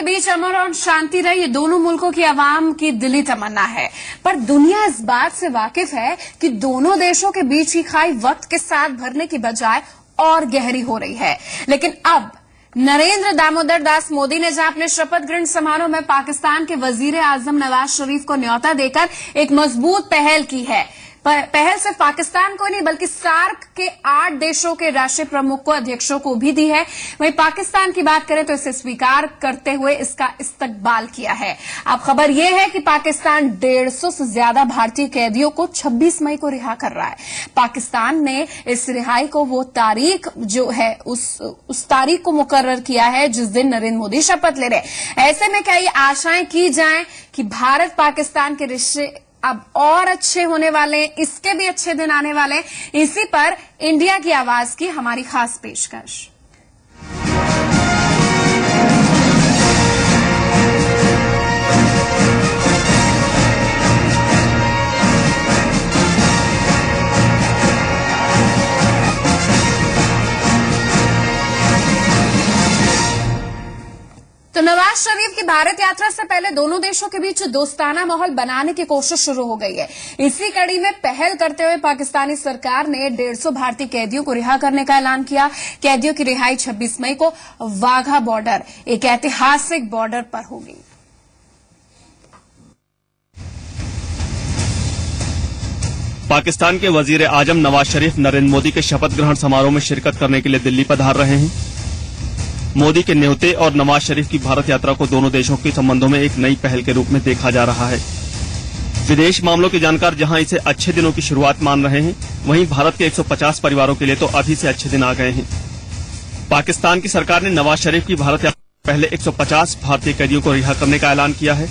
बीच अमन और शांति रहे, ये दोनों मुल्कों की आवाम की दिली तमन्ना है। पर दुनिया इस बात से वाकिफ है कि दोनों देशों के बीच की खाई वक्त के साथ भरने की बजाय और गहरी हो रही है। लेकिन अब नरेंद्र दामोदर दास मोदी ने जहां अपने शपथ ग्रहण समारोह में पाकिस्तान के वजीर आजम नवाज शरीफ को न्योता देकर एक मजबूत पहल की है। पहल सिर्फ पाकिस्तान को नहीं बल्कि सार्क के 8 देशों के राष्ट्रीय प्रमुखों अध्यक्षों को भी दी है। वहीं पाकिस्तान की बात करें तो इसे स्वीकार करते हुए इसका इस्तकबाल किया है। अब खबर यह है कि पाकिस्तान 150 से ज्यादा भारतीय कैदियों को 26 मई को रिहा कर रहा है। पाकिस्तान ने इस रिहाई को वो तारीख जो है उस तारीख को मुकर्रर किया है जिस दिन नरेंद्र मोदी शपथ ले रहे। ऐसे में क्या ये आशाएं की जाएं कि भारत पाकिस्तान के रिश्ते अब और अच्छे होने वाले हैं, इसके भी अच्छे दिन आने वाले हैं। इसी पर इंडिया की आवाज की हमारी खास पेशकश। तो नवाज शरीफ की भारत यात्रा से पहले दोनों देशों के बीच दोस्ताना माहौल बनाने की कोशिश शुरू हो गई है। इसी कड़ी में पहल करते हुए पाकिस्तानी सरकार ने 150 भारतीय कैदियों को रिहा करने का ऐलान किया। कैदियों की रिहाई 26 मई को वाघा बॉर्डर, एक ऐतिहासिक बॉर्डर पर होगी। पाकिस्तान के वजीर आजम नवाज शरीफ नरेंद्र मोदी के शपथ ग्रहण समारोह में शिरकत करने के लिए दिल्ली पधार रहे हैं। मोदी के न्योते और नवाज शरीफ की भारत यात्रा को दोनों देशों के संबंधों में एक नई पहल के रूप में देखा जा रहा है। विदेश मामलों के जानकार जहां इसे अच्छे दिनों की शुरुआत मान रहे हैं, वहीं भारत के 150 परिवारों के लिए तो अभी से अच्छे दिन आ गए हैं। पाकिस्तान की सरकार ने नवाज शरीफ की भारत यात्रा से पहले 150 भारतीय कैदियों को रिहा करने का ऐलान किया है।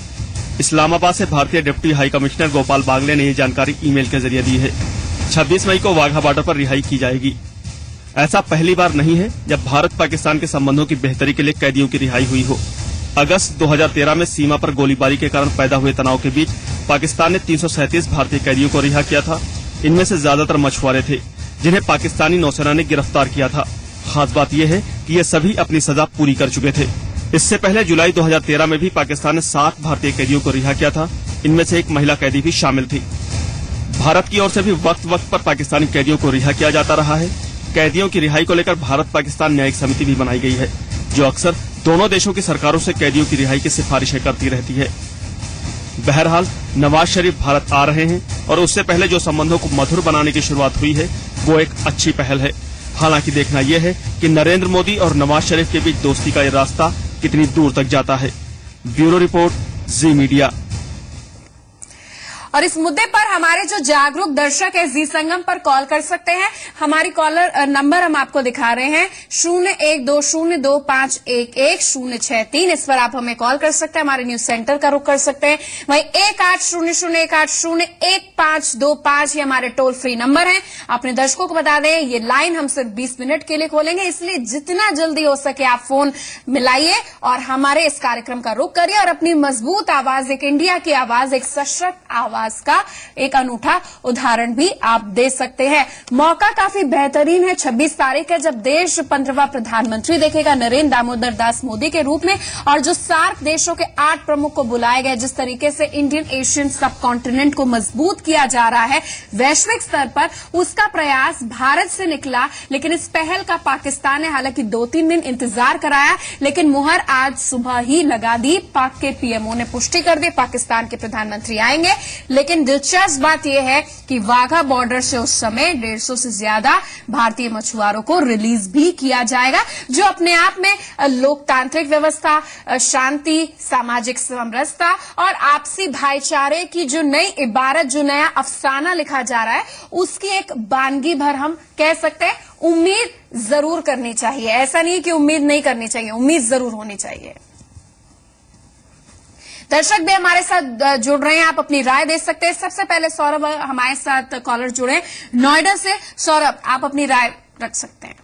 इस्लामाबाद से भारतीय deputy high commissioner Gopal Bagle ने यह जानकारी ईमेल के जरिए दी है। 26 मई को वाघा बॉर्डर पर रिहाई की जाएगी। ऐसा पहली बार नहीं है जब भारत पाकिस्तान के संबंधों की बेहतरी के लिए कैदियों की रिहाई हुई हो। अगस्त 2013 में सीमा पर गोलीबारी के कारण पैदा हुए तनाव के बीच पाकिस्तान ने 337 भारतीय कैदियों को रिहा किया था। इनमें से ज्यादातर मछुआरे थे जिन्हें पाकिस्तानी नौसेना ने गिरफ्तार किया था। खास बात यह है कि ये सभी अपनी सजा पूरी कर चुके थे। इससे पहले जुलाई 2013 में भी पाकिस्तान ने 7 भारतीय कैदियों को रिहा किया था। इनमें से एक महिला कैदी भी शामिल थी। भारत की ओर से भी वक्त वक्त पर पाकिस्तानी कैदियों को रिहा किया जाता रहा है। कैदियों की रिहाई को लेकर भारत पाकिस्तान न्यायिक समिति भी बनाई गई है, जो अक्सर दोनों देशों की सरकारों से कैदियों की रिहाई की सिफारिशें करती रहती है। बहरहाल नवाज शरीफ भारत आ रहे हैं और उससे पहले जो संबंधों को मधुर बनाने की शुरुआत हुई है वो एक अच्छी पहल है। हालांकि देखना यह है कि नरेंद्र मोदी और नवाज शरीफ के बीच दोस्ती का ये रास्ता कितनी दूर तक जाता है। ब्यूरो रिपोर्ट, जी मीडिया। और इस मुद्दे पर हमारे जो जागरूक दर्शक है जी संगम पर कॉल कर सकते हैं। हमारी कॉलर नंबर हम आपको दिखा रहे हैं 0120251106 इस पर आप हमें कॉल कर सकते हैं। हमारे न्यूज सेंटर का रुख कर सकते हैं। वहीं 180018018525 ये हमारे टोल फ्री नंबर है। अपने दर्शकों को बता दें ये लाइन हम सिर्फ 20 मिनट के लिए खोलेंगे, इसलिए जितना जल्दी हो सके आप फोन मिलाइए और हमारे इस कार्यक्रम का रुख करिए और अपनी मजबूत आवाज, एक इंडिया की आवाज, एक सशक्त आवाज का एक अनूठा उदाहरण भी आप दे सकते हैं। मौका काफी बेहतरीन है। 26 तारीख है जब देश 15वां प्रधानमंत्री देखेगा नरेंद्र दामोदर दास मोदी के रूप में, और जो सार्क देशों के 8 प्रमुख को बुलाए गए, जिस तरीके से इंडियन एशियन सब कॉन्टिनेंट को मजबूत किया जा रहा है वैश्विक स्तर पर, उसका प्रयास भारत से निकला। लेकिन इस पहल का पाकिस्तान ने हालांकि 2-3 दिन इंतजार कराया, लेकिन मुहर आज सुबह ही लगा दी। पाक के पीएमओ ने पुष्टि कर दी पाकिस्तान के प्रधानमंत्री आएंगे। लेकिन दिलचस्प बात यह है कि वाघा बॉर्डर से उस समय 150 से ज्यादा भारतीय मछुआरों को रिलीज भी किया जाएगा, जो अपने आप में लोकतांत्रिक व्यवस्था, शांति, सामाजिक समरसता और आपसी भाईचारे की जो नई इबारत, जो नया अफसाना लिखा जा रहा है, उसकी एक बानगी भर हम कह सकते हैं। उम्मीद जरूर करनी चाहिए, ऐसा नहीं कि उम्मीद नहीं करनी चाहिए, उम्मीद जरूर होनी चाहिए। दर्शक भी हमारे साथ जुड़ रहे हैं, आप अपनी राय दे सकते हैं। सबसे पहले सौरभ हमारे साथ कॉलर जुड़े नोएडा से। सौरभ, आप अपनी राय रख सकते हैं।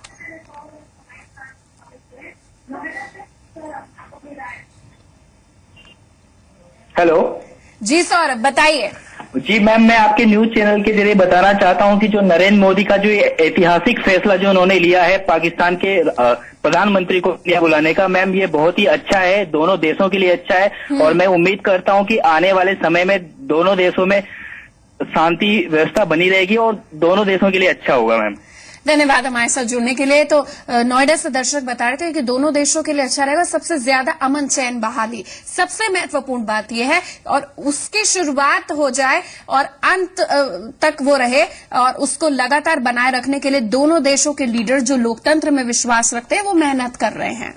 हेलो जी सौरभ, बताइए। जी मैम, मैं आपके न्यूज चैनल के जरिए बताना चाहता हूं कि जो नरेंद्र मोदी का जो ऐतिहासिक फैसला जो उन्होंने लिया है पाकिस्तान के प्रधानमंत्री को इंडिया बुलाने का, मैम ये बहुत ही अच्छा है, दोनों देशों के लिए अच्छा है। और मैं उम्मीद करता हूं कि आने वाले समय में दोनों देशों में शांति व्यवस्था बनी रहेगी और दोनों देशों के लिए अच्छा होगा। मैम धन्यवाद हमारे साथ जुड़ने के लिए। तो नोएडा से दर्शक बता रहे थे कि दोनों देशों के लिए अच्छा रहेगा, सबसे ज्यादा अमन चैन बहाली सबसे महत्वपूर्ण बात यह है, और उसकी शुरुआत हो जाए और अंत तक वो रहे, और उसको लगातार बनाए रखने के लिए दोनों देशों के लीडर जो लोकतंत्र में विश्वास रखते हैं वो मेहनत कर रहे हैं।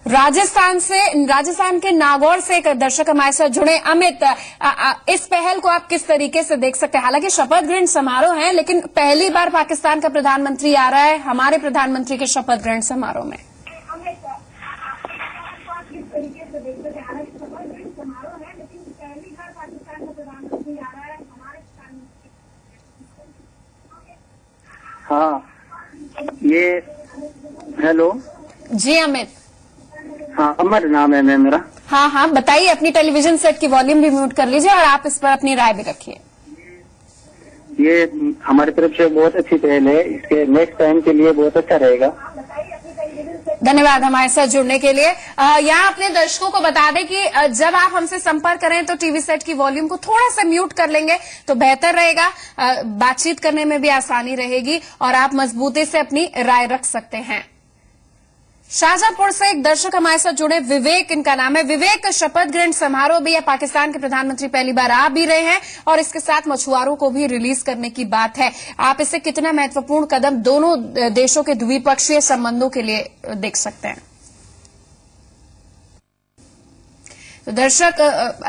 राजस्थान के नागौर से एक दर्शक हमारे साथ जुड़े। अमित, इस पहल को आप किस तरीके से देख सकते हैं? हालांकि शपथ ग्रहण समारोह है, लेकिन पहली बार पाकिस्तान का प्रधानमंत्री आ रहा है हमारे प्रधानमंत्री के शपथ ग्रहण समारोह में। हाँ, ये हेलो जी अमित। हाँ, अमर नाम है मैम मेरा। हाँ, बताइए। अपनी टेलीविजन सेट की वॉल्यूम भी म्यूट कर लीजिए और आप इस पर अपनी राय भी रखिए। ये हमारी तरफ से बहुत अच्छी पहल है, इसके नेक्स्ट टाइम के लिए बहुत अच्छा रहेगा। धन्यवाद हमारे साथ जुड़ने के लिए। यहाँ अपने दर्शकों को बता दें कि जब आप हमसे संपर्क करें तो टीवी सेट की वॉल्यूम को थोड़ा सा म्यूट कर लेंगे तो बेहतर रहेगा, बातचीत करने में भी आसानी रहेगी और आप मजबूती से अपनी राय रख सकते हैं। शाहजहांपुर से एक दर्शक हमारे साथ जुड़े, विवेक इनका नाम है। विवेक, शपथ ग्रहण समारोह भी है, पाकिस्तान के प्रधानमंत्री पहली बार आ भी रहे हैं और इसके साथ मछुआरों को भी रिलीज करने की बात है। आप इसे कितना महत्वपूर्ण कदम दोनों देशों के द्विपक्षीय संबंधों के लिए देख सकते हैं? तो दर्शक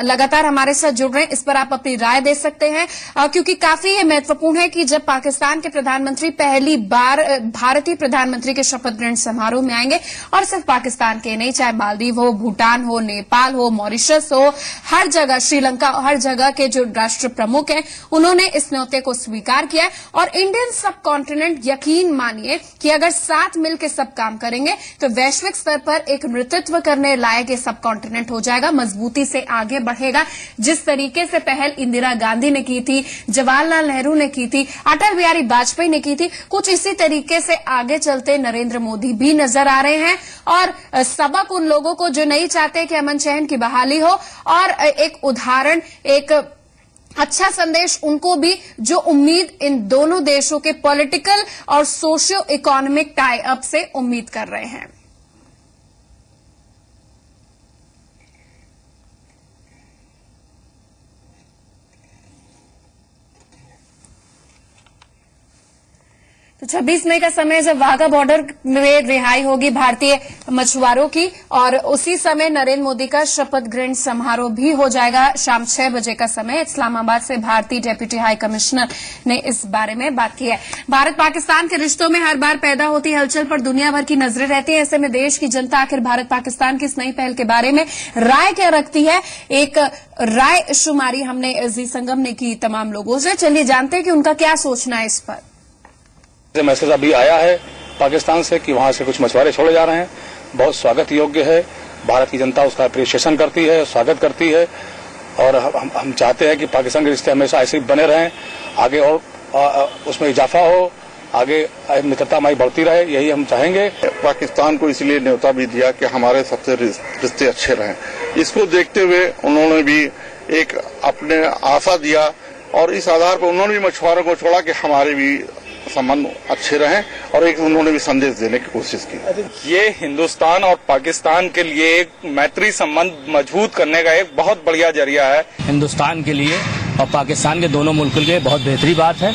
लगातार हमारे साथ जुड़ रहे हैं, इस पर आप अपनी राय दे सकते हैं, क्योंकि काफी ये महत्वपूर्ण है कि जब पाकिस्तान के प्रधानमंत्री पहली बार भारतीय प्रधानमंत्री के शपथ ग्रहण समारोह में आएंगे, और सिर्फ पाकिस्तान के नहीं, चाहे मालदीव हो, भूटान हो, नेपाल हो, मॉरिशस हो, हर जगह, श्रीलंका, हर जगह के जो राष्ट्र प्रमुख हैं उन्होंने इस न्योते को स्वीकार किया है। और इंडियन सब कॉन्टिनेंट, यकीन मानिए कि अगर साथ मिलकर सब काम करेंगे तो वैश्विक स्तर पर एक नेतृत्व करने लायक ये सब कॉन्टिनेंट हो जाएगा, मजबूती से आगे बढ़ेगा। जिस तरीके से पहल इंदिरा गांधी ने की थी, जवाहरलाल नेहरू ने की थी, अटल बिहारी वाजपेयी ने की थी, कुछ इसी तरीके से आगे चलते नरेंद्र मोदी भी नजर आ रहे हैं। और सबक उन लोगों को जो नहीं चाहते कि अमन चैन की बहाली हो, और एक उदाहरण, एक अच्छा संदेश उनको भी जो उम्मीद इन दोनों देशों के पॉलिटिकल और सोशियो इकोनॉमिक टाई अप से उम्मीद कर रहे हैं। तो 26 मई का समय जब वाघा बॉर्डर में रिहाई होगी भारतीय मछुआरों की, और उसी समय नरेंद्र मोदी का शपथ ग्रहण समारोह भी हो जाएगा। शाम 6 बजे का समय। इस्लामाबाद से भारतीय डेप्यूटी हाई कमिश्नर ने इस बारे में बात की है। भारत पाकिस्तान के रिश्तों में हर बार पैदा होती हलचल पर दुनिया भर की नजरें रहती है। ऐसे में देश की जनता आखिर भारत पाकिस्तान की इस नई पहल के बारे में राय क्या रखती है? एक राय शुमारी हमने जी संगम ने की तमाम लोगों से। चलिए जानते हैं कि उनका क्या सोचना है इस पर। मैसेज अभी आया है पाकिस्तान से कि वहां से कुछ मछुआरे छोड़े जा रहे हैं, बहुत स्वागत योग्य है। भारत की जनता उसका अप्रिशिएशन करती है, स्वागत करती है, और हम चाहते हैं कि पाकिस्तान के रिश्ते हमेशा ऐसे ही बने रहें, आगे और उसमें इजाफा हो, आगे मित्रता हमारी बढ़ती रहे, यही हम चाहेंगे। पाकिस्तान को इसलिए न्योता भी दिया कि हमारे सबसे रिश्ते अच्छे रहें। इसको देखते हुए उन्होंने भी एक अपने आशा दिया, और इस आधार पर उन्होंने भी मछुआरों को छोड़ा कि हमारे भी संबंध अच्छे रहें, और एक उन्होंने भी संदेश देने की कोशिश की। ये हिंदुस्तान और पाकिस्तान के लिए एक मैत्री संबंध मजबूत करने का एक बहुत बढ़िया जरिया है। हिंदुस्तान के लिए और पाकिस्तान के दोनों मुल्कों के लिए बहुत बेहतरीन बात है,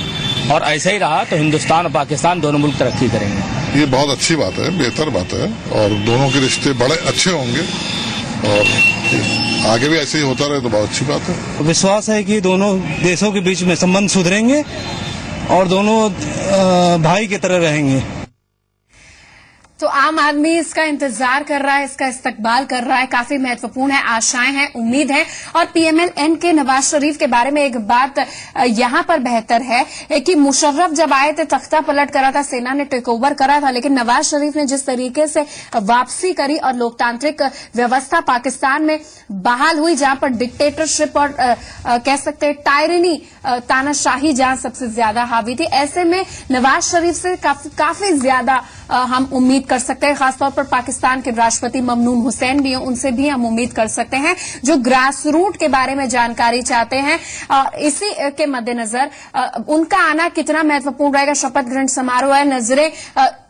और ऐसा ही रहा तो हिंदुस्तान और पाकिस्तान दोनों मुल्क तरक्की करेंगे। ये बहुत अच्छी बात है, बेहतर बात है, और दोनों के रिश्ते बड़े अच्छे होंगे, और आगे भी ऐसे ही होता रहे तो बहुत अच्छी बात है। विश्वास है कि दोनों देशों के बीच में संबंध सुधरेंगे और दोनों भाई की तरह रहेंगे। तो आम आदमी इसका इंतजार कर रहा है, इसका इस्तकबाल कर रहा है, काफी महत्वपूर्ण है, आशाएं हैं, उम्मीद है। और पीएमएल-एन के नवाज शरीफ के बारे में एक बात यहां पर बेहतर है कि मुशर्रफ जब आए थे तख्ता पलट करा था, सेना ने टेक ओवर करा था, लेकिन नवाज शरीफ ने जिस तरीके से वापसी करी और लोकतांत्रिक व्यवस्था पाकिस्तान में बहाल हुई, जहां पर डिक्टेटरशिप और कह सकते हैं टायरनी, तानाशाही जहां सबसे ज्यादा हावी थी, ऐसे में नवाज शरीफ से काफी ज्यादा हम उम्मीद कर सकते हैं। खासतौर पर पाकिस्तान के राष्ट्रपति ममनून हुसैन भी हैं, उनसे भी हम उम्मीद कर सकते हैं जो ग्रास रूट के बारे में जानकारी चाहते हैं। इसी के मद्देनजर उनका आना कितना महत्वपूर्ण रहेगा। शपथ ग्रहण समारोह है, नजरें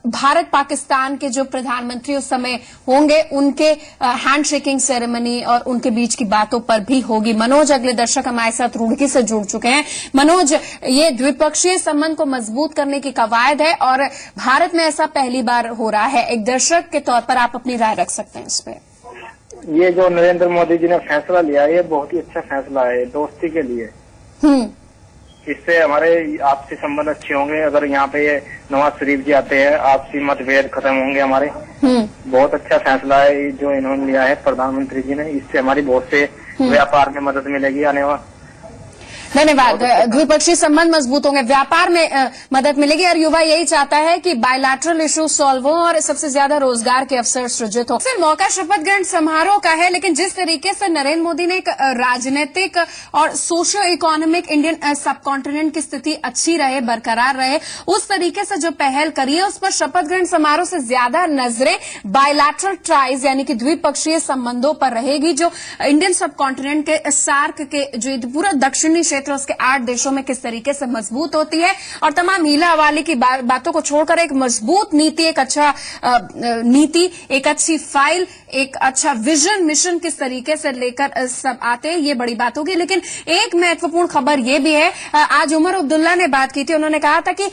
भारत पाकिस्तान के जो प्रधानमंत्री उस समय होंगे उनके हैंडशेकिंग सेरेमनी और उनके बीच की बातों पर भी होगी। मनोज, अगले दर्शक हमारे साथ रुड़की से जुड़ चुके हैं। मनोज, ये द्विपक्षीय संबंध को मजबूत करने की कवायद है और भारत में ऐसा पहली बार हो रहा है। एक दर्शक के तौर पर आप अपनी राय रख सकते हैं इस पे। ये जो नरेंद्र मोदी जी ने फैसला लिया, ये बहुत ही अच्छा फैसला है दोस्ती के लिए। इससे हमारे आपसी संबंध अच्छे होंगे। अगर यहाँ पे नवाज शरीफ जी आते हैं, आपसी मतभेद खत्म होंगे हमारे। बहुत अच्छा फैसला है जो इन्होंने लिया है प्रधानमंत्री जी ने। इससे हमारी बहुत से व्यापार में मदद मिलेगी आने वाले। धन्यवाद। द्विपक्षीय संबंध मजबूत होंगे, व्यापार में मदद मिलेगी और युवा यही चाहता है कि बायलैटरल इशू सॉल्व हो और सबसे ज्यादा रोजगार के अवसर सृजित हो। फिर मौका शपथ ग्रहण समारोह का है, लेकिन जिस तरीके से नरेंद्र मोदी ने एक राजनीतिक और सोशियो इकोनॉमिक इंडियन सब कॉन्टिनेंट की स्थिति अच्छी रहे, बरकरार रहे, उस तरीके से जो पहल करी है उस पर शपथ ग्रहण समारोह से ज्यादा नजरें बायलैटरल टाइज यानी कि द्विपक्षीय संबंधों पर रहेगी, जो इंडियन सब कॉन्टिनेंट के सार्क के जो पूरा दक्षिणी क्षेत्र उसके 8 देशों में किस तरीके से मजबूत होती है और तमाम हीला हवाले की बातों को छोड़कर एक मजबूत नीति, एक अच्छा नीति, एक अच्छी फाइल, एक अच्छा विजन, मिशन किस तरीके से लेकर सब आते हैं, ये बड़ी बात होगी। लेकिन एक महत्वपूर्ण खबर ये भी है, आज उमर अब्दुल्ला ने बात की थी, उन्होंने कहा था कि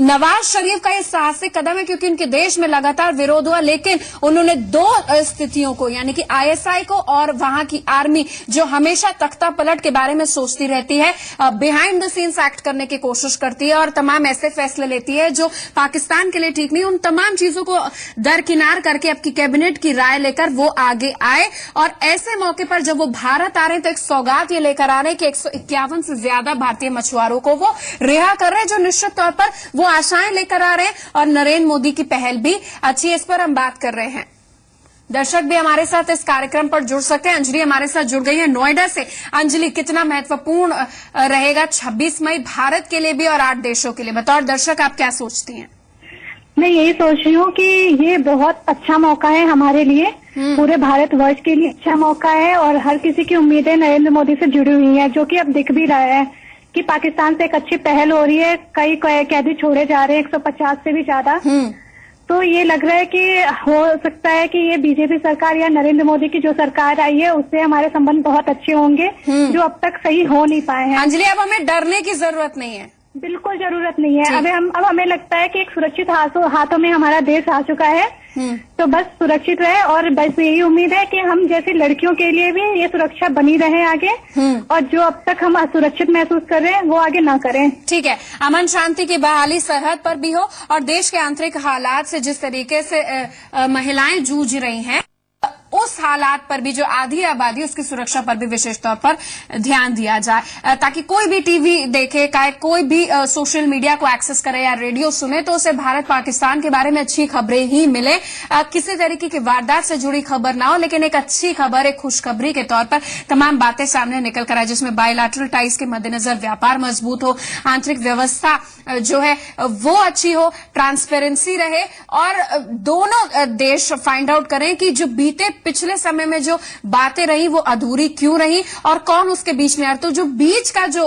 नवाज शरीफ का ये साहसिक कदम है क्योंकि उनके देश में लगातार विरोध हुआ, लेकिन उन्होंने 2 स्थितियों को यानी कि आईएसआई को और वहां की आर्मी जो हमेशा तख्ता पलट के बारे में सोचती रहती है, बिहाइंड द सीन्स एक्ट करने की कोशिश करती है और तमाम ऐसे फैसले लेती है जो पाकिस्तान के लिए ठीक नहीं, उन तमाम चीजों को दरकिनार करके अब की कैबिनेट की राय लेकर वो आगे आए। और ऐसे मौके पर जब वो भारत आ रहे हैं तो एक सौगात ये लेकर आ रहे हैं कि 151 से ज्यादा भारतीय मछुआरों को वो रिहा कर रहे हैं, जो निश्चित तौर पर वो आशाएं लेकर आ रहे हैं और नरेंद्र मोदी की पहल भी अच्छी है। इस पर हम बात कर रहे हैं। दर्शक भी हमारे साथ इस कार्यक्रम पर जुड़ सकते हैं। अंजलि हमारे साथ जुड़ गई है नोएडा से। अंजलि, कितना महत्वपूर्ण रहेगा 26 मई भारत के लिए भी और 8 देशों के लिए? बतौर दर्शक आप क्या सोचती हैं? मैं यही सोच रही हूँ कि ये बहुत अच्छा मौका है हमारे लिए, पूरे भारतवर्ष के लिए अच्छा मौका है और हर किसी की उम्मीदें नरेंद्र मोदी से जुड़ी हुई है, जो कि अब दिख भी रहा है कि पाकिस्तान से एक अच्छी पहल हो रही है। कई कैदी छोड़े जा रहे हैं, 150 से भी ज्यादा। तो ये लग रहा है कि हो सकता है कि ये बीजेपी सरकार या नरेंद्र मोदी की जो सरकार आई है उससे हमारे संबंध बहुत अच्छे होंगे, जो अब तक सही हो नहीं पाए हैं। अंजलि, अब हमें डरने की जरूरत नहीं है, बिल्कुल जरूरत नहीं है। अब हमें लगता है कि एक सुरक्षित हाथों में हमारा देश आ चुका है, तो बस सुरक्षित रहे और बस यही उम्मीद है कि हम जैसी लड़कियों के लिए भी ये सुरक्षा बनी रहे आगे, और जो अब तक हम असुरक्षित महसूस कर रहे हैं वो आगे ना करें। ठीक है, अमन शांति की बहाली सरहद पर भी हो और देश के आंतरिक हालात से जिस तरीके से महिलाएं जूझ रही हैं उस हालात पर भी, जो आधी आबादी उसकी सुरक्षा पर भी विशेष तौर पर ध्यान दिया जाए, ताकि कोई भी टीवी देखे, कोई भी सोशल मीडिया को एक्सेस करे या रेडियो सुने तो उसे भारत पाकिस्तान के बारे में अच्छी खबरें ही मिले, किसी तरीके की वारदात से जुड़ी खबर ना हो, लेकिन एक अच्छी खबर, एक खुशखबरी के तौर पर तमाम बातें सामने निकल कर आए, जिसमें बायलैटरल टाइज के मद्देनजर व्यापार मजबूत हो, आंतरिक व्यवस्था जो है वो अच्छी हो, ट्रांसपेरेंसी रहे और दोनों देश फाइंड आउट करें कि जो बीते पिछले समय में जो बातें रही वो अधूरी क्यों रही और कौन उसके बीच में, तो जो बीच का जो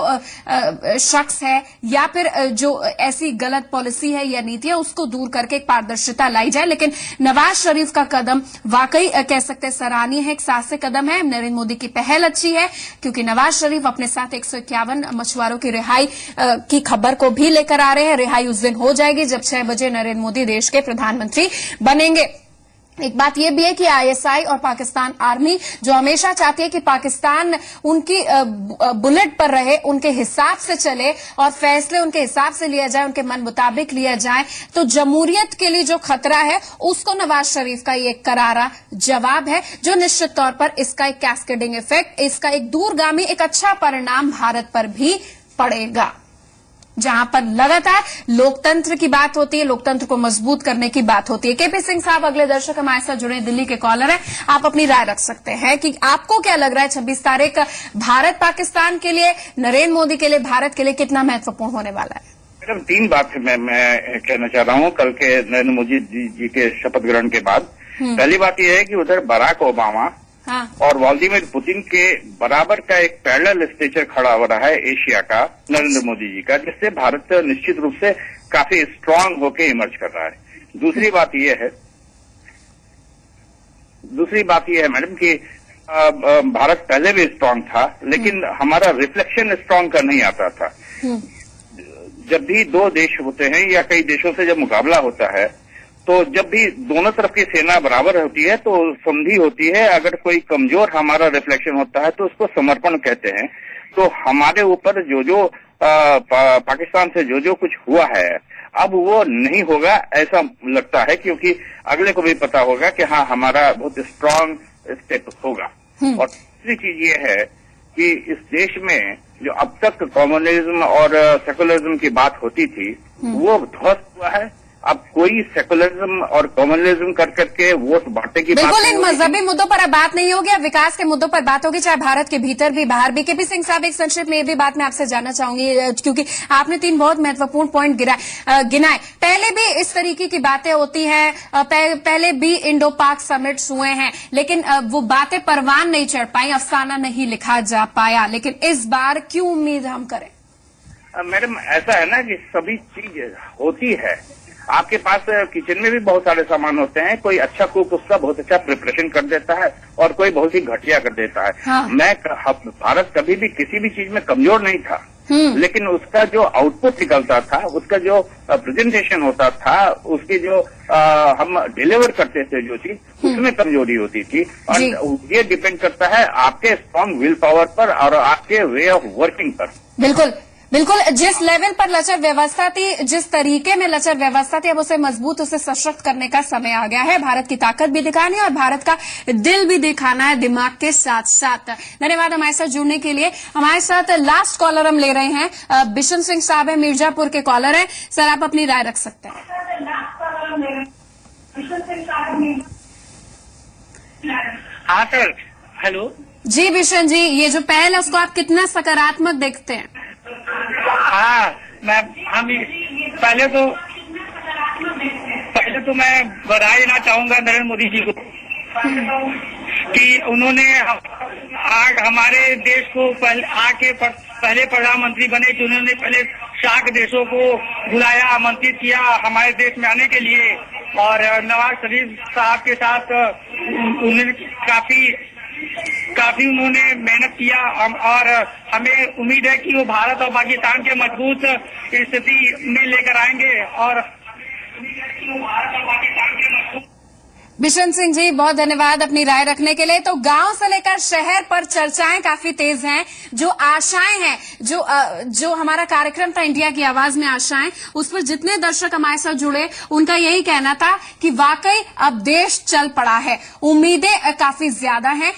शख्स है या फिर जो ऐसी गलत पॉलिसी है या नीति है उसको दूर करके एक पारदर्शिता लाई जाए। लेकिन नवाज शरीफ का कदम वाकई कह सकते हैं सराहनीय है, एक साहसिक कदम है। नरेंद्र मोदी की पहल अच्छी है क्योंकि नवाज शरीफ अपने साथ 151 मछुआरों की रिहाई की खबर को भी लेकर आ रहे हैं। रिहाई उस दिन हो जाएगी जब 6 बजे नरेंद्र मोदी देश के प्रधानमंत्री बनेंगे। एक बात यह भी है कि आईएसआई और पाकिस्तान आर्मी जो हमेशा चाहती है कि पाकिस्तान उनकी बुलेट पर रहे, उनके हिसाब से चले और फैसले उनके हिसाब से लिया जाए, उनके मन मुताबिक लिया जाए, तो जमहूरियत के लिए जो खतरा है उसको नवाज शरीफ का ये करारा जवाब है, जो निश्चित तौर पर इसका एक कैस्केडिंग इफेक्ट, इसका एक दूरगामी एक अच्छा परिणाम भारत पर भी पड़ेगा। जहां पर लगातार लोकतंत्र की बात होती है, लोकतंत्र को मजबूत करने की बात होती है। केपी सिंह साहब अगले दर्शक हमारे साथ जुड़े, दिल्ली के कॉलर हैं, आप अपनी राय रख सकते हैं कि आपको क्या लग रहा है 26 तारीख भारत पाकिस्तान के लिए, नरेंद्र मोदी के लिए, भारत के लिए कितना महत्वपूर्ण होने वाला है? मैडम 3 बात मैं कहना चाह रहा हूँ कल के नरेंद्र मोदी जी के शपथ ग्रहण के बाद। पहली बात यह है कि उधर बराक ओबामा और व्लादिमीर पुतिन के बराबर का एक पैरेलल स्टेचर खड़ा हो रहा है एशिया का, नरेंद्र मोदी जी का, जिससे भारत निश्चित रूप से काफी स्ट्रांग होके इमर्ज कर रहा है। दूसरी बात यह है मैडम कि भारत पहले भी स्ट्रांग था, लेकिन हमारा रिफ्लेक्शन स्ट्रांग का नहीं आता था। जब भी 2 देश होते हैं या कई देशों से जब मुकाबला होता है, तो जब भी दोनों तरफ की सेना बराबर होती है तो संधि होती है। अगर कोई कमजोर हमारा रिफ्लेक्शन होता है तो उसको समर्पण कहते हैं। तो हमारे ऊपर जो पाकिस्तान से जो कुछ हुआ है अब वो नहीं होगा ऐसा लगता है, क्योंकि अगले को भी पता होगा कि हाँ हमारा बहुत स्ट्रांग स्टेप होगा। और दूसरी चीज ये है कि इस देश में जो अब तक कम्युनिज्म और सेकुलरिज्म की बात होती थी वो ध्वस्त हुआ है। अब कोई सेकुलरिज्म और कम्युनिज्म कर करके वोट बांटने की बिल्कुल इन मजहबी मुद्दों पर अब बात नहीं होगी, अब विकास के मुद्दों पर बात होगी, चाहे भारत के भीतर भी बाहर भी। केपी सिंह साहब, एक संक्षिप्त में ये भी बात मैं आपसे जानना चाहूंगी, क्योंकि आपने 3 बहुत महत्वपूर्ण पॉइंट गिनाए। पहले भी इस तरीके की बातें होती हैं, पहले भी इंडो पाक समिट्स हुए हैं, लेकिन वो बातें परवान नहीं चढ़ पाई, अफसाना नहीं लिखा जा पाया। लेकिन इस बार क्यों उम्मीद हम करें? मैडम ऐसा है ना कि सभी चीज होती है, आपके पास किचन में भी बहुत सारे सामान होते हैं। कोई अच्छा कुक उसका बहुत अच्छा प्रिपरेशन कर देता है और कोई बहुत ही घटिया कर देता है। हाँ। भारत कभी भी किसी भी चीज में कमजोर नहीं था, लेकिन उसका जो आउटपुट निकलता था, उसका जो प्रेजेंटेशन होता था, उसके जो हम डिलीवर करते थे जो चीज, उसमें कमजोरी होती थी। और ये डिपेंड करता है आपके स्ट्रांग विल पावर पर और आपके वे ऑफ वर्किंग पर। बिल्कुल बिल्कुल, जिस लेवल पर लचर व्यवस्था थी, जिस तरीके में लचर व्यवस्था थी, अब उसे मजबूत, उसे सशक्त करने का समय आ गया है। भारत की ताकत भी दिखानी है और भारत का दिल भी दिखाना है दिमाग के साथ साथ। धन्यवाद हमारे साथ जुड़ने के लिए। हमारे साथ लास्ट कॉलर हम ले रहे हैं, बिशन सिंह साहब है, मिर्जापुर के कॉलर हैं। सर, आप अपनी राय रख सकते हैं। हाँ सर, हेलो जी बिशन जी, ये जो पहल है उसको आप कितना सकारात्मक देखते हैं? हाँ, हम पहले तो मैं बधाई देना चाहूंगा नरेंद्र मोदी जी को कि उन्होंने हमारे देश को पहले प्रधानमंत्री बने कि उन्होंने पहले सार्क देशों को बुलाया, आमंत्रित किया हमारे देश में आने के लिए। और नवाज शरीफ साहब के साथ उन्होंने काफी उन्होंने मेहनत किया और हमें उम्मीद है कि वो भारत और पाकिस्तान के मजबूत स्थिति में लेकर आएंगे। और बिशन सिंह जी, बहुत धन्यवाद अपनी राय रखने के लिए। तो गांव से लेकर शहर पर चर्चाएं काफी तेज हैं, जो आशाएं हैं, जो हमारा कार्यक्रम था इंडिया की आवाज में आशाएं, उस पर जितने दर्शक हमारे साथ जुड़े उनका यही कहना था कि वाकई अब देश चल पड़ा है, उम्मीदें काफी ज्यादा हैं।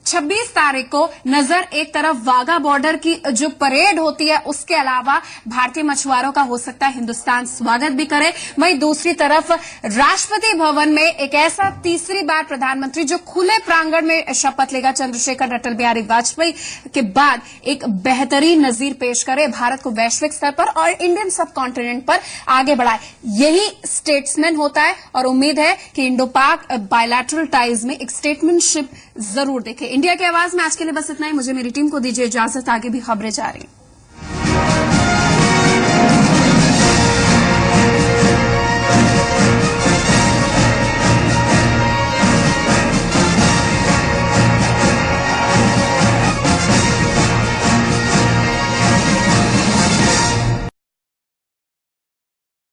26 तारीख को नजर एक तरफ वाघा बॉर्डर की जो परेड होती है उसके अलावा भारतीय मछुआरों का हो सकता है हिंदुस्तान स्वागत भी करे, वहीं दूसरी तरफ राष्ट्रपति भवन में एक ऐसा तीसरी बार प्रधानमंत्री जो खुले प्रांगण में शपथ लेगा, चंद्रशेखर अटल बिहारी वाजपेयी के बाद एक बेहतरीन नजीर पेश करे, भारत को वैश्विक स्तर पर और इंडियन सब कॉन्टिनेंट पर आगे बढ़ाए। यही स्टेट्समैन होता है और उम्मीद है कि इंडो पाक बायलैटरल टाइज में एक स्टेटमैनशिप जरूर देखे। इंडिया की आवाज में आज के लिए बस इतना ही। मुझे मेरी टीम को दीजिए इजाजत, आगे भी खबरें जारी।